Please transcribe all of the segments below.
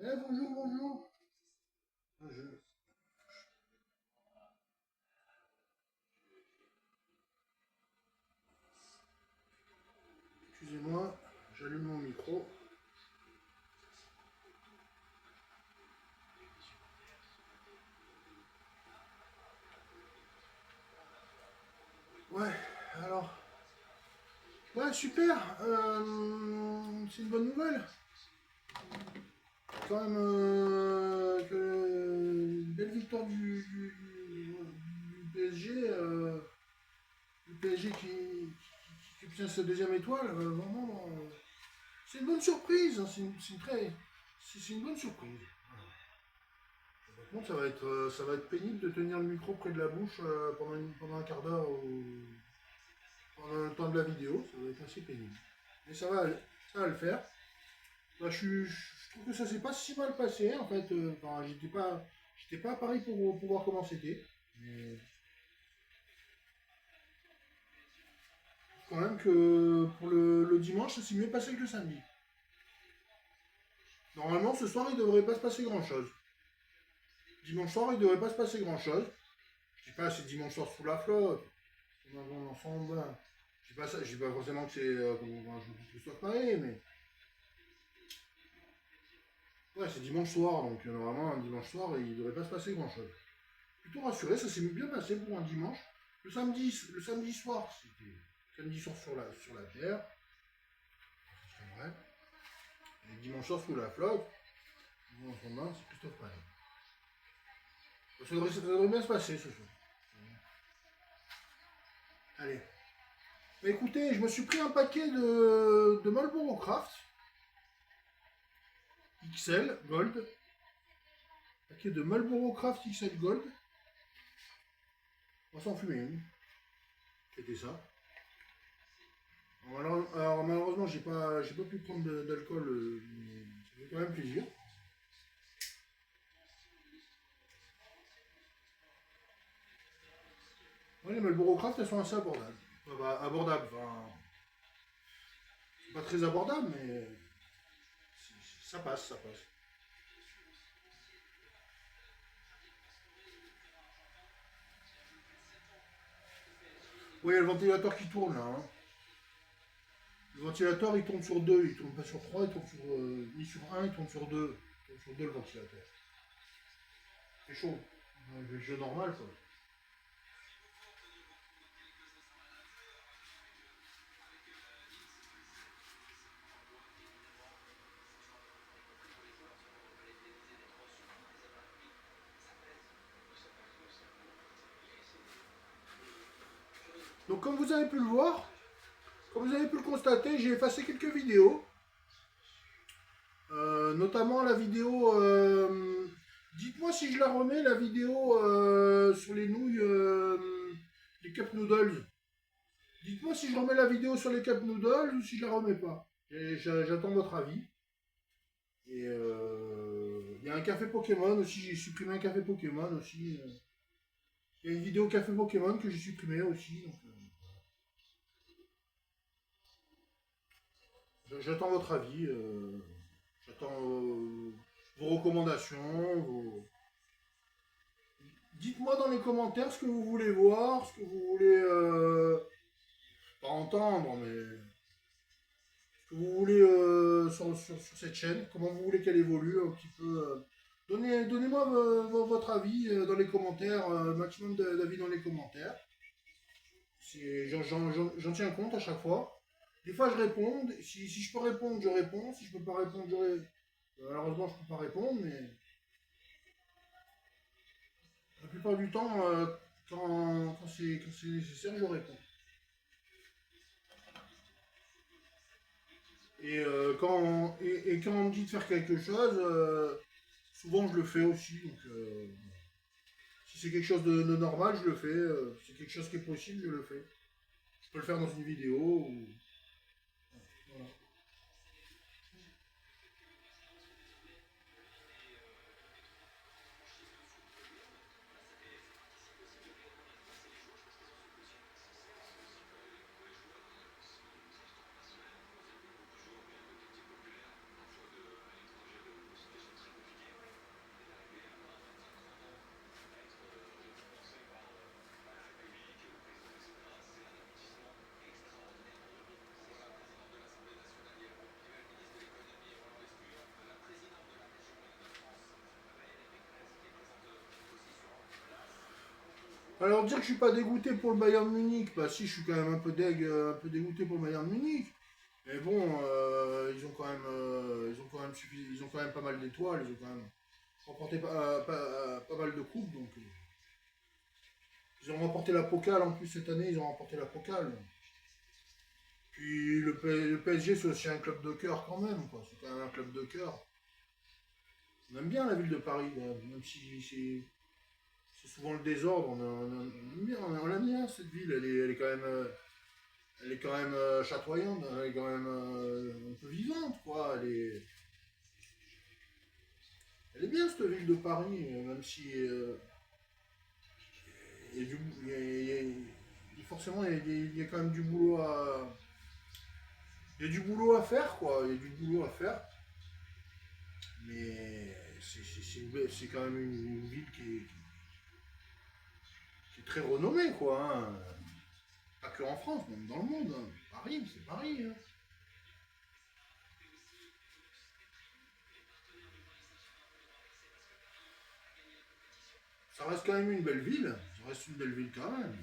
Eh, bonjour, bonjour. Ah, Excusez-moi, j'allume mon micro. Ouais, alors. Ouais, super. C'est une bonne nouvelle. Quand même, une belle victoire du PSG. Le PSG qui obtient sa deuxième étoile. Vraiment, c'est une bonne surprise. Hein, c'est une très. C'est une bonne surprise. Bon, ça va être pénible de tenir le micro près de la bouche pendant un quart d'heure pendant le temps de la vidéo. Ça va être assez pénible. Mais ça va le faire. Bah, je trouve que ça s'est pas si mal passé en fait. Enfin, j'étais pas à Paris pour voir comment c'était. Mais quand même que pour le dimanche, ça s'est mieux passé que le samedi. Normalement, ce soir, il devrait pas se passer grand chose. Dimanche soir, il devrait pas se passer grand chose. Je sais pas, c'est dimanche soir sous la flotte. On a bon ensemble. Ben, je dis pas ça, je dis pas forcément que c'est un jour qui soit pareil, mais ouais, c'est dimanche soir, donc normalement un dimanche soir, il devrait pas se passer grand chose. Plutôt rassuré, ça s'est bien passé pour un dimanche. Le samedi soir, c'était samedi soir sur la terre, c'est vrai. Et dimanche soir sous la flotte, en son nom, c'est Christophe Paris. Ça devrait bien se passer ce soir. Allez. Mais écoutez, je me suis pris un paquet de Marlboro Craft XL Gold. Un paquet de Marlboro Craft XL Gold. On va s'en fumer une. C'était ça. Alors, malheureusement, j'ai pas pu prendre d'alcool, mais ça fait quand même plaisir. Ouais, les Marlboro Craft, elles sont assez abordables. Bah, abordables, enfin, c'est pas très abordable, mais ça passe, ça passe. Oui, il y a le ventilateur qui tourne là. Hein. Le ventilateur, il tourne sur deux, il tourne pas sur trois, il tourne sur, ni sur un, il tourne sur deux. Il tourne sur deux le ventilateur. C'est chaud. Le jeu normal, quoi. Donc, comme vous avez pu le voir, comme vous avez pu le constater, j'ai effacé quelques vidéos. Notamment la vidéo. Dites-moi si je la remets, la vidéo sur les nouilles, les cup noodles. Dites-moi si je remets la vidéo sur les cup noodles ou si je la remets pas. J'attends votre avis. Et il y a un café Pokémon aussi, j'ai supprimé un café Pokémon aussi. Il y a une vidéo café Pokémon que j'ai supprimée aussi. Donc, j'attends votre avis. J'attends vos recommandations. Dites-moi dans les commentaires ce que vous voulez voir, ce que vous voulez pas entendre, mais ce que vous voulez sur cette chaîne, comment vous voulez qu'elle évolue un petit peu. Donnez-moi votre avis dans les commentaires, maximum d'avis dans les commentaires. J'en tiens compte à chaque fois. Des fois, je réponds. Si je peux répondre, je réponds. Si je peux pas répondre, malheureusement, je peux pas répondre, mais la plupart du temps, quand c'est nécessaire, je réponds. Et quand on me dit de faire quelque chose, souvent je le fais aussi. Donc, si c'est quelque chose de normal, je le fais. Si c'est quelque chose qui est possible, je le fais. Je peux le faire dans une vidéo. Voilà. Alors dire que je suis pas dégoûté pour le Bayern Munich, bah si, je suis quand même un peu dégoûté pour le Bayern Munich. Mais bon, ils ont quand même pas mal d'étoiles, ils ont quand même remporté pas mal de coupes, donc ils ont remporté la Pokal en plus cette année, ils ont remporté la Pokal. Puis le PSG c'est aussi un club de cœur quand même, quoi. C'est quand même un club de cœur. On aime bien la ville de Paris, même si c'est souvent le désordre, on aime bien cette ville, elle est quand même chatoyante, elle est quand même un peu vivante, quoi. Elle est bien cette ville de Paris, même si il y a du, forcément il y a quand même du boulot il y a du boulot à faire, quoi. Il y a du boulot à faire, mais c'est quand même une ville qui est très renommée, quoi. Hein. Pas que en France, même dans le monde. Hein. Paris, c'est Paris. Hein. Ça reste quand même une belle ville. Ça reste une belle ville quand même.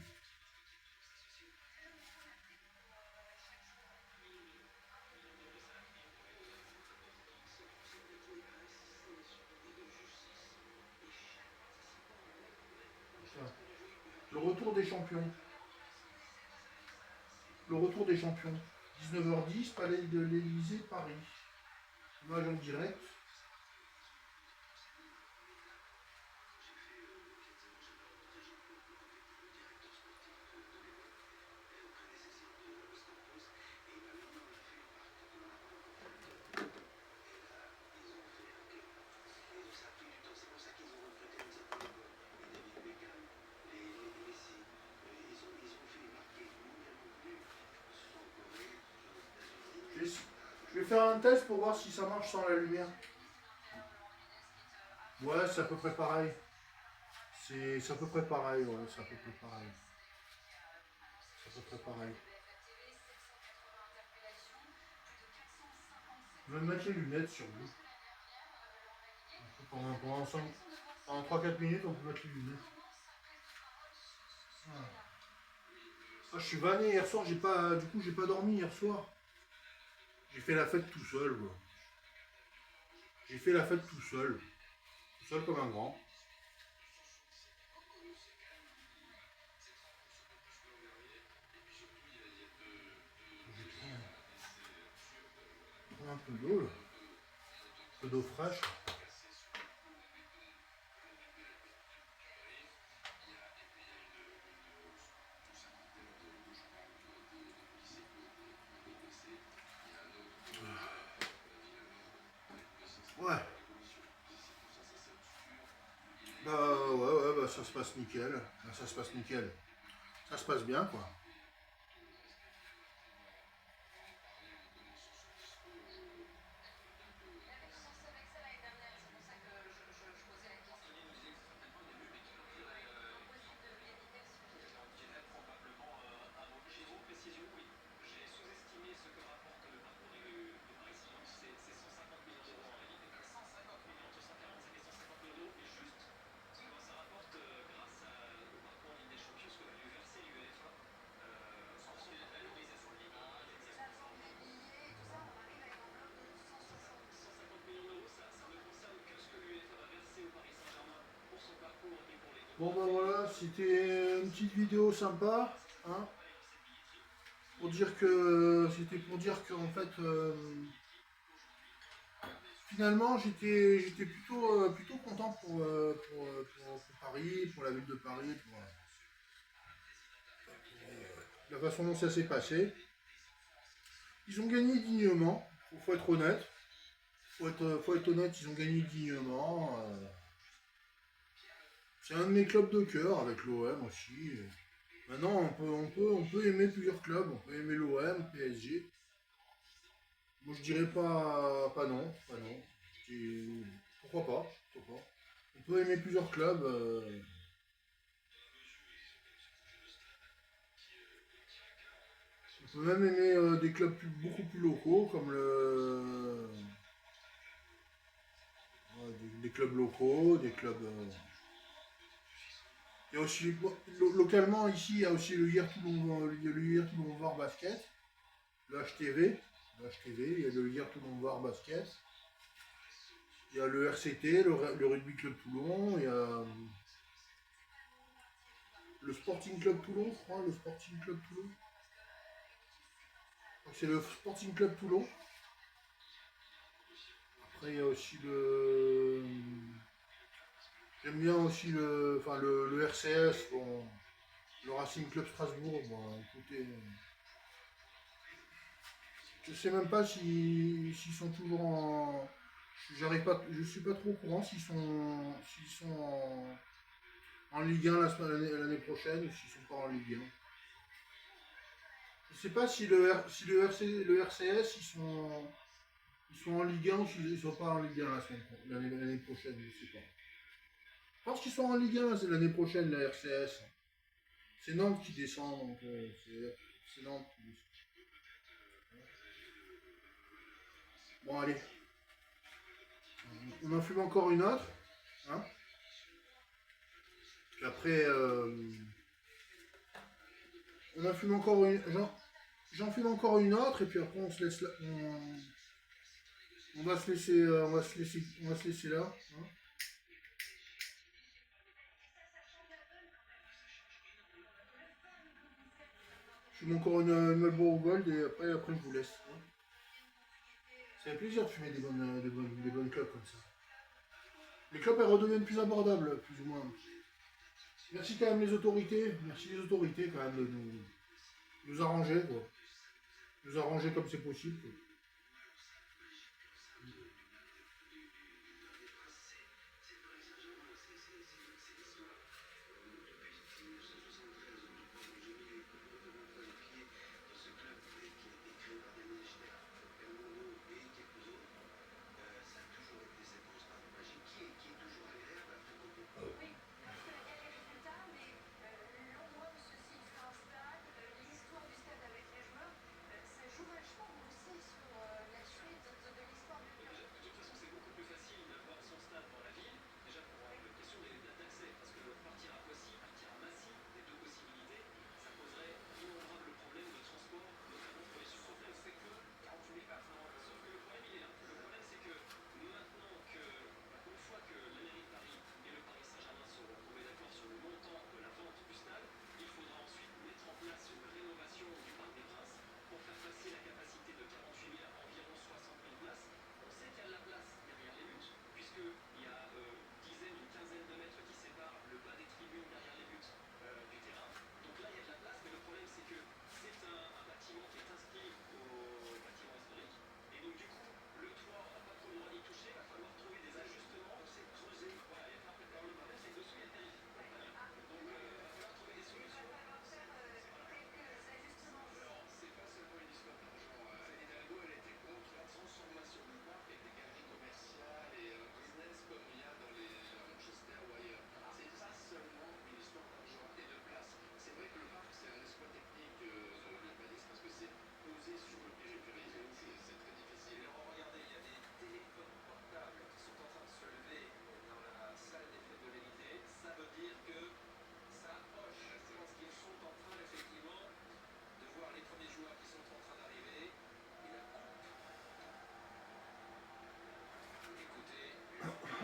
Le retour des champions. Le retour des champions. 19h10, Palais de l'Élysée, Paris. Image en direct. Je vais faire un test pour voir si ça marche sans la lumière. Ouais, c'est à peu près pareil. C'est à peu près pareil, ouais, c'est à peu près pareil. C'est à peu près pareil. Je vais me mettre les lunettes sur vous. Pendant 3-4 minutes, on peut mettre les lunettes. Ah. Ah, je suis vanné hier soir, du coup, j'ai pas dormi hier soir. J'ai fait la fête tout seul, quoi. J'ai fait la fête tout seul. Tout seul comme un grand. Je prends un peu d'eau, là. Un peu d'eau fraîche. Ouais. Bah, ça se passe nickel. Bah, ça se passe nickel. Ça se passe bien, quoi. Bon ben voilà, c'était une petite vidéo sympa, hein, pour dire que c'était pour dire que en fait finalement j'étais plutôt content pour Paris, pour la ville de Paris, la façon dont ça s'est passé. Ils ont gagné dignement, faut être honnête. Faut être honnête, ils ont gagné dignement. C'est un de mes clubs de cœur avec l'OM aussi. Maintenant, on peut aimer plusieurs clubs. On peut aimer l'OM, PSG. Moi, je dirais pas non. Pas non. Pourquoi pas, pourquoi pas. On peut aimer plusieurs clubs. On peut même aimer des clubs beaucoup plus locaux, comme des clubs locaux, des clubs. Il y a aussi, localement, ici, il y a aussi le hier Toulon Var Basket, le HTV, il y a le hier Toulon Var Basket, il y a le RCT, le Rugby Club Toulon, il y a le Sporting Club Toulon, je crois, le Sporting Club Toulon. C'est le Sporting Club Toulon. Après, il y a aussi le. J'aime bien aussi le RCS, bon, le Racing Club Strasbourg. Bon, écoutez, je sais même pas s'ils sont toujours en. Je suis pas trop au courant s'ils sont en Ligue 1 l'année prochaine ou s'ils sont pas en Ligue 1. Je sais pas si le RCS ils sont en Ligue 1 ou s'ils sont pas en Ligue 1 l'année prochaine, je sais pas. Je pense qu'ils sont en Ligue 1 l'année prochaine, la RCS. C'est Nantes qui descend, donc c'est Nantes qui descend. Bon, allez. On en fume encore une autre. Hein. Puis après, on en fume encore une. J'en fume encore une autre, et puis après on se laisse là. On va se laisser, on va se laisser là. Hein. Je fume encore une Marlboro Gold, et après je vous laisse. Hein. Ça fait plaisir de fumer des bonnes clopes comme ça. Les clopes elles redeviennent plus abordables, plus ou moins. Merci quand même les autorités, quand même de nous arranger, quoi. Nous arranger comme c'est possible, quoi.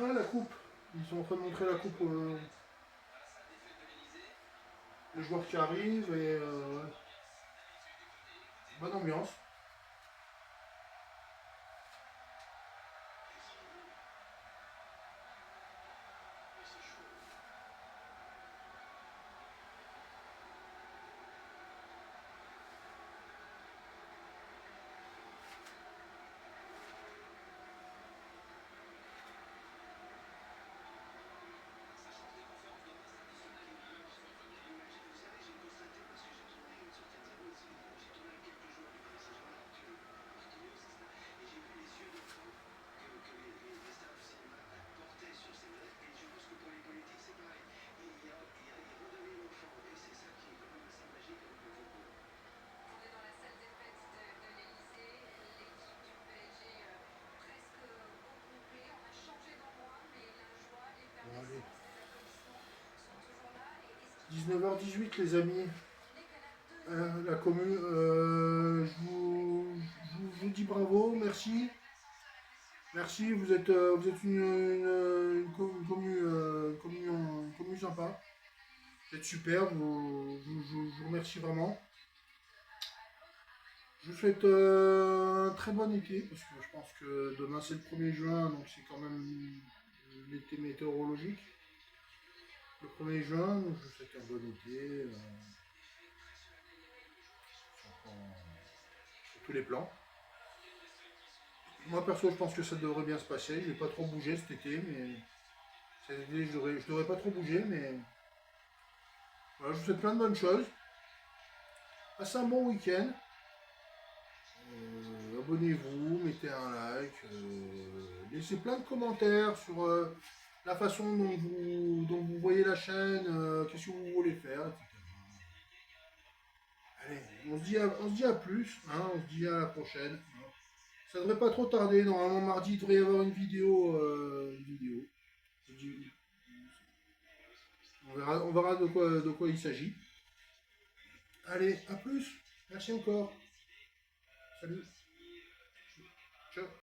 Ah, la coupe. Ils sont en train de montrer la coupe les joueurs qui arrivent, et bonne ambiance. 19h18 les amis. La commune, je vous dis bravo, merci. Merci, vous êtes une commune sympa. Vous êtes super, je vous remercie vraiment. Je vous souhaite un très bon été, parce que je pense que demain c'est le 1er juin, donc c'est quand même l'été météorologique. Le 1er juin, donc je vous souhaite un bon été, sur tous les plans. Moi perso, je pense que ça devrait bien se passer. Je vais pas trop bouger cet été, mais cet été, je devrais pas trop bouger, mais voilà, je vous souhaite plein de bonnes choses. Passez un bon week-end. Abonnez-vous, mettez un like, laissez plein de commentaires sur la façon dont vous voyez la chaîne, qu'est-ce que vous voulez faire, etc. Allez, on se dit à plus, hein, on se dit à la prochaine. Ça devrait pas trop tarder, normalement mardi il devrait y avoir une vidéo. On verra de quoi il s'agit. Allez, à plus, merci encore. Salut. Ciao.